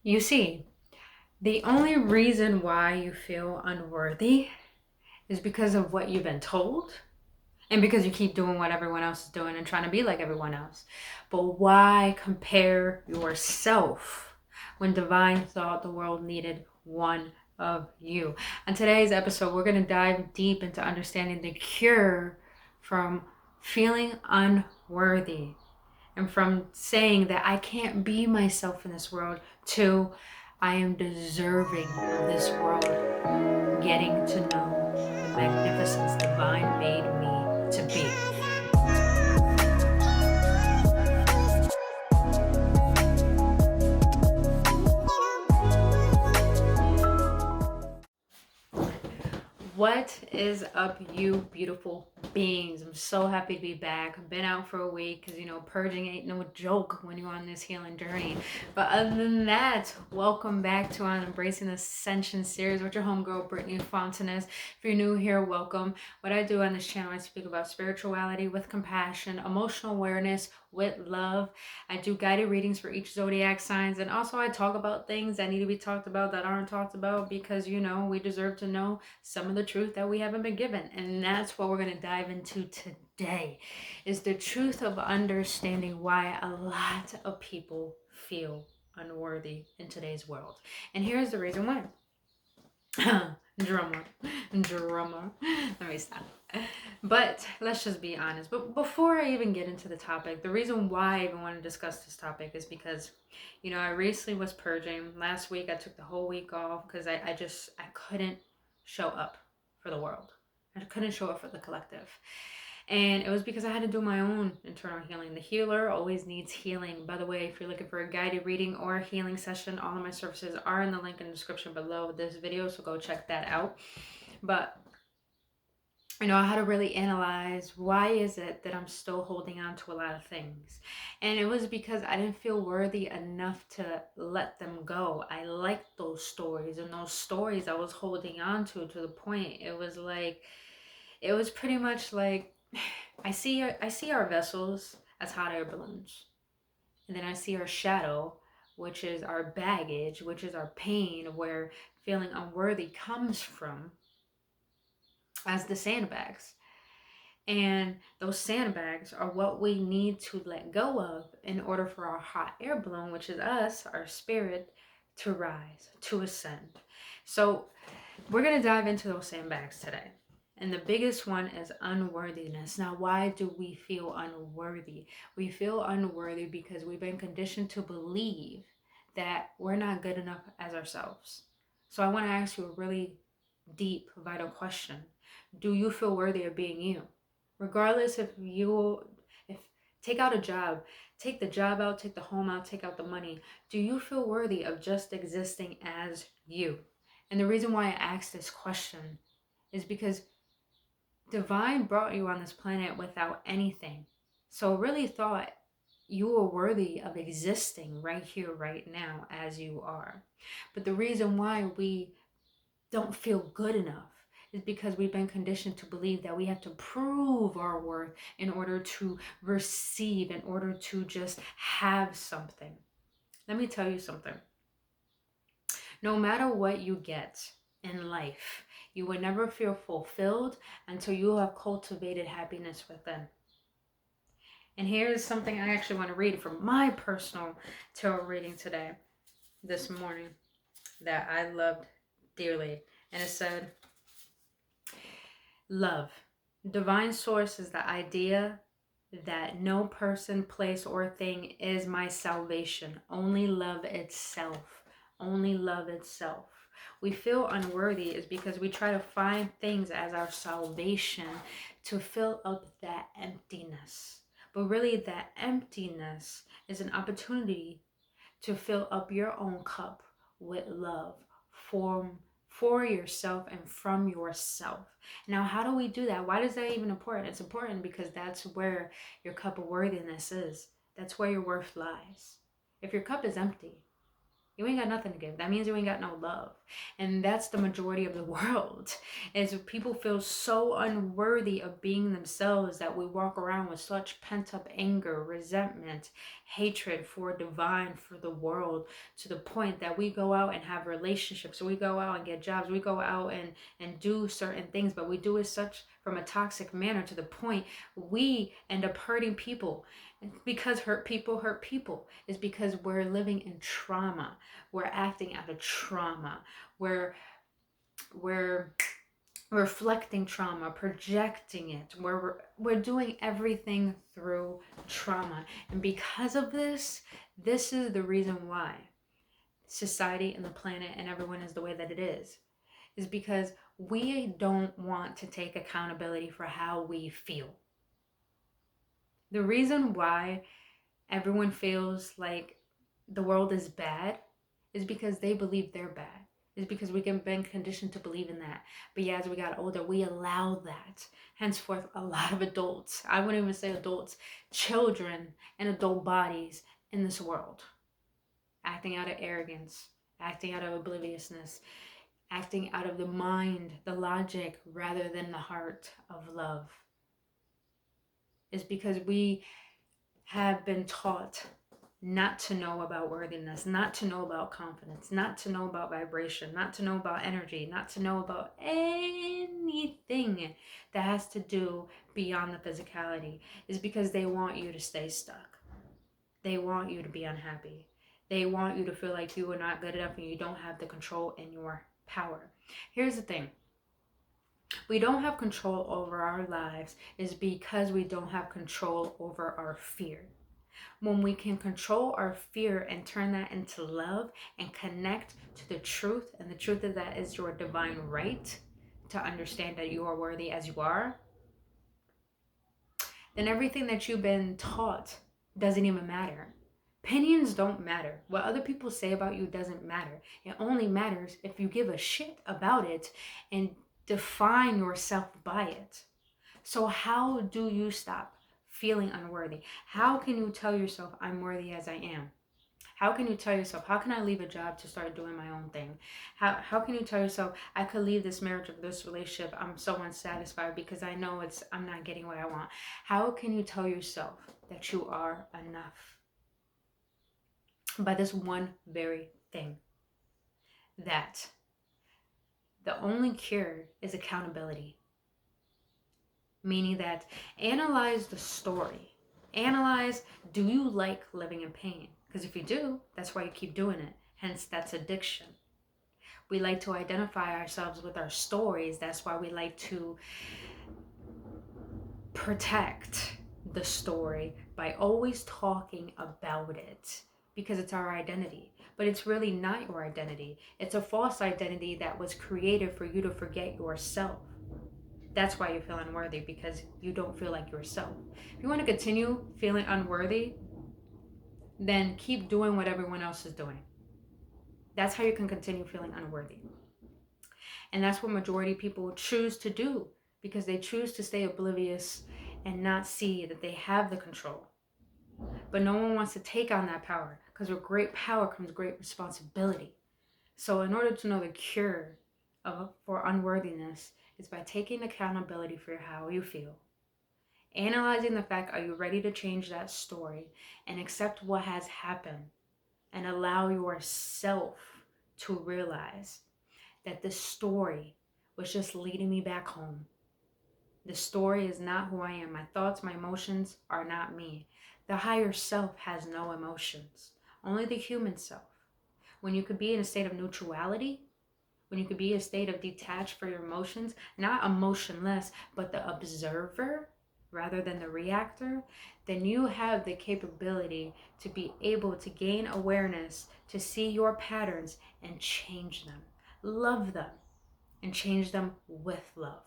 You see, the only reason why you feel unworthy is because of what you've been told and because you keep doing what everyone else is doing and trying to be like everyone else. But why compare yourself when divine thought the world needed one of you? On today's episode, we're going to dive deep into understanding the cure from feeling unworthy and from saying that I can't be myself in this world to I am deserving of this world getting to know the magnificence divine made me to be. What is up, you beautiful beings? I'm so happy to be back. I've been out for a week because, purging ain't no joke when you're on this healing journey. But other than that, welcome back to our Embracing Ascension series with your homegirl, Brittany Fontanez. If you're new here, welcome. What I do on this channel, I speak about spirituality with compassion, emotional awareness with love. I do guided readings for each zodiac signs, and also I talk about things that need to be talked about that aren't talked about because, we deserve to know some of the truth that we haven't been given. And that's what we're going to dive into today, is the truth of understanding why a lot of people feel unworthy in today's world. And here's the reason why. drama Let me stop. But let's just be honest. But before I even get into the topic, the reason why I even want to discuss this topic is because I recently was purging. Last week I took the whole week off because I couldn't show up for the world. I couldn't show up for the collective. And it was because I had to do my own internal healing. The healer always needs healing. By the way, if you're looking for a guided reading or a healing session, all of my services are in the link in the description below this video, so go check that out. But I had to really analyze, why is it that I'm still holding on to a lot of things? And it was because I didn't feel worthy enough to let them go. I liked those stories, and those stories I was holding on to the point it was pretty much like, I see our vessels as hot air balloons. And then I see our shadow, which is our baggage, which is our pain, where feeling unworthy comes from, as the sandbags. And those sandbags are what we need to let go of in order for our hot air balloon, which is us, our spirit, to rise, to ascend. So we're going to dive into those sandbags today. And the biggest one is unworthiness. Now, why do we feel unworthy? We feel unworthy because we've been conditioned to believe that we're not good enough as ourselves. So I want to ask you a really deep, vital question. Do you feel worthy of being you? Regardless if take out a job, take the job out, take the home out, take out the money. Do you feel worthy of just existing as you? And the reason why I ask this question is because divine brought you on this planet without anything. So really thought you were worthy of existing right here, right now, as you are. But the reason why we don't feel good enough is because we've been conditioned to believe that we have to prove our worth in order to receive, in order to just have something. Let me tell you something. No matter what you get in life, you will never feel fulfilled until you have cultivated happiness within. And here's something I actually want to read from my personal tarot reading today, this morning, that I loved dearly. And it said, love. Divine source is the idea that no person, place, or thing is my salvation. Only love itself. Only love itself. We feel unworthy is because we try to find things as our salvation to fill up that emptiness. But really, that emptiness is an opportunity to fill up your own cup with love for yourself and from yourself. Now, how do we do that? Why is that even important? It's important because that's where your cup of worthiness is. That's where your worth lies. If your cup is empty, You ain't got nothing to give. That means you ain't got no love. And that's the majority of the world. Is people feel so unworthy of being themselves that we walk around with such pent-up anger, resentment, hatred for divine, for the world, to the point that we go out and have relationships, we go out and get jobs, we go out and do certain things, but we do it such from a toxic manner to the point we end up hurting people. Because hurt people is because we're living in trauma. We're acting out of trauma. We're reflecting trauma, projecting it. We're doing everything through trauma. And because of this is the reason why society and the planet and everyone is the way that it is because we don't want to take accountability for how we feel. The reason why everyone feels like the world is bad is because they believe they're bad. Is because we can been conditioned to believe in that. But yeah, as we got older, we allow that. Henceforth, a lot of adults, I wouldn't even say adults, children and adult bodies in this world, acting out of arrogance, acting out of obliviousness, acting out of the mind, the logic, rather than the heart of love. Is because we have been taught not to know about worthiness, not to know about confidence, not to know about vibration, not to know about energy, not to know about anything that has to do beyond the physicality, is because they want you to stay stuck. They want you to be unhappy. They want you to feel like you are not good enough and you don't have the control in your power. Here's the thing. We don't have control over our lives is because we don't have control over our fear. When we can control our fear and turn that into love and connect to the truth, and the truth of that is your divine right to understand that you are worthy as you are, then everything that you've been taught doesn't even matter. Opinions don't matter. What other people say about you doesn't matter. It only matters if you give a shit about it and define yourself by it. So how do you stop feeling unworthy? How can you tell yourself I'm worthy as I am? How can you tell yourself, how can I leave a job to start doing my own thing? How can you tell yourself, I could leave this marriage or this relationship, I'm so unsatisfied because I know I'm not getting what I want? How can you tell yourself that you are enough? By this one very thing, that the only cure is accountability. Meaning that analyze the story. Analyze, do you like living in pain? Because if you do, that's why you keep doing it. Hence, that's addiction. We like to identify ourselves with our stories. That's why we like to protect the story by always talking about it, because it's our identity. But it's really not your identity. It's a false identity that was created for you to forget yourself. That's why you feel unworthy, because you don't feel like yourself. If you want to continue feeling unworthy, then keep doing what everyone else is doing. That's how you can continue feeling unworthy. And that's what majority people choose to do, because they choose to stay oblivious and not see that they have the control. But no one wants to take on that power, because with great power comes great responsibility. So in order to know the cure for unworthiness, is by taking accountability for how you feel. Analyzing the fact, are you ready to change that story and accept what has happened, and allow yourself to realize that this story was just leading me back home. The story is not who I am. My thoughts, my emotions are not me. The higher self has no emotions, only the human self. When you could be in a state of neutrality, when you could be in a state of detached for your emotions, not emotionless, but the observer rather than the reactor, then you have the capability to be able to gain awareness, to see your patterns and change them, love them, and change them with love.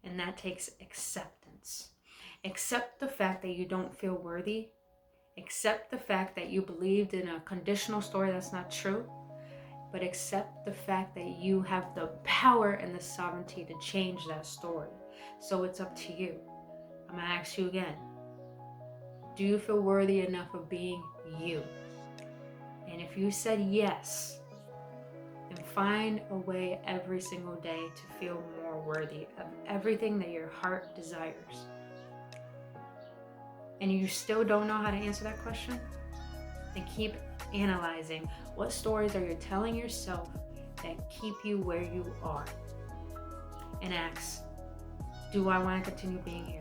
And that takes acceptance. Accept the fact that you don't feel worthy. Accept the fact that you believed in a conditional story that's not true. But accept the fact that you have the power and the sovereignty to change that story. So it's up to you. I'm going to ask you again. Do you feel worthy enough of being you? And if you said yes, then find a way every single day to feel more worthy of everything that your heart desires. And you still don't know how to answer that question? Then keep analyzing what stories are you telling yourself that keep you where you are. And ask, do I want to continue being here?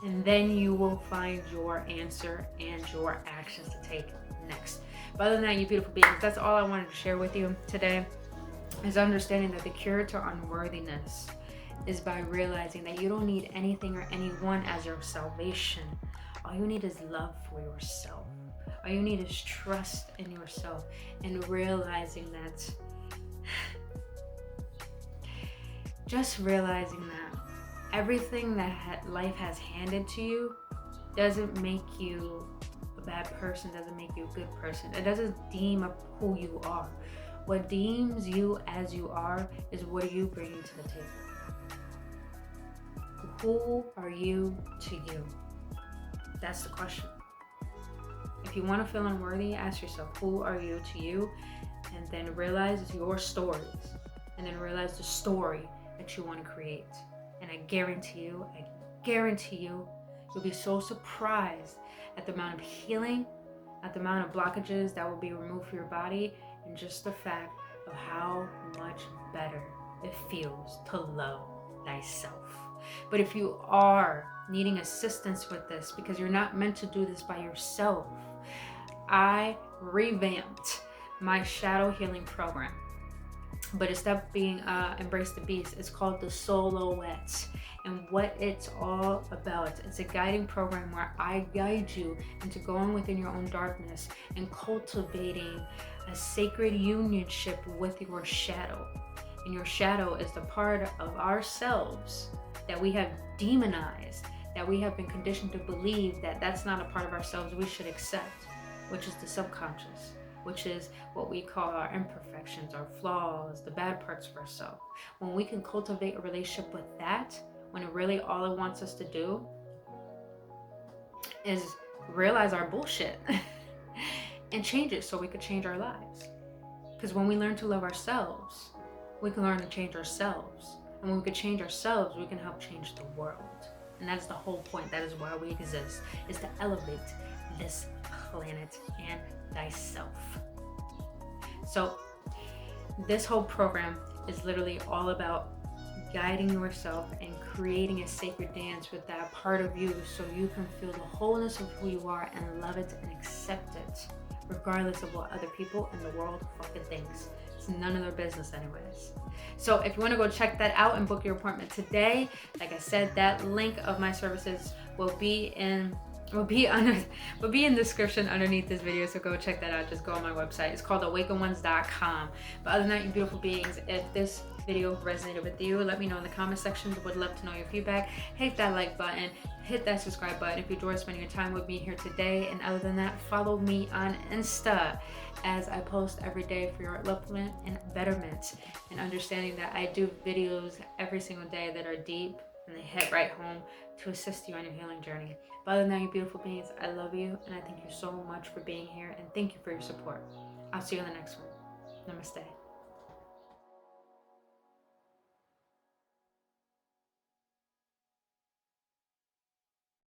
And then you will find your answer and your actions to take next. But other than that, you beautiful beings, that's all I wanted to share with you today, is understanding that the cure to unworthiness is by realizing that you don't need anything or anyone as your salvation. All you need is love for yourself. All you need is trust in yourself, and realizing that, just realizing that everything that life has handed to you doesn't make you a bad person, doesn't make you a good person. It doesn't deem up who you are. What deems you as you are is what are you bringing to the table. Who are you to you? That's the question. If you want to feel unworthy, ask yourself, who are you to you? And then realize it's your stories. And then realize the story that you want to create. And I guarantee you, you'll be so surprised at the amount of healing, at the amount of blockages that will be removed from your body, and just the fact of how much better it feels to love thyself. But if you are needing assistance with this, because you're not meant to do this by yourself, I revamped my shadow healing program. But instead of being Embrace the Beast, it's called the Silhouette. And what it's all about, it's a guiding program where I guide you into going within your own darkness and cultivating a sacred unionship with your shadow. And your shadow is the part of ourselves that we have demonized, that we have been conditioned to believe that that's not a part of ourselves we should accept, which is the subconscious, which is what we call our imperfections, our flaws, the bad parts of ourselves. When we can cultivate a relationship with that, when it really all it wants us to do is realize our bullshit and change it so we could change our lives. Because when we learn to love ourselves, we can learn to change ourselves. And when we can change ourselves, we can help change the world. And that is the whole point. That is why we exist, is to elevate this planet and thyself. So this whole program is literally all about guiding yourself and creating a sacred dance with that part of you, so you can feel the wholeness of who you are and love it and accept it, regardless of what other people in the world fucking thinks. It's none of their business anyways. So if you want to go check that out and book your appointment today, like I said, that link of my services will be in the description underneath this video, so go check that out. Just go on my website. It's called AwakenOnes.com. But other than that, you beautiful beings, if this video resonated with you, let me know in the comment section. Would love to know your feedback. Hit that like button, hit that subscribe button if you enjoyed spending your time with me here today. And other than that, follow me on Insta, as I post every day for your upliftment and betterment, and understanding that I do videos every single day that are deep and they hit right home to assist you on your healing journey. But other than that, you beautiful beings, I love you and I thank you so much for being here, and thank you for your support. I'll see you in the next one. Namaste.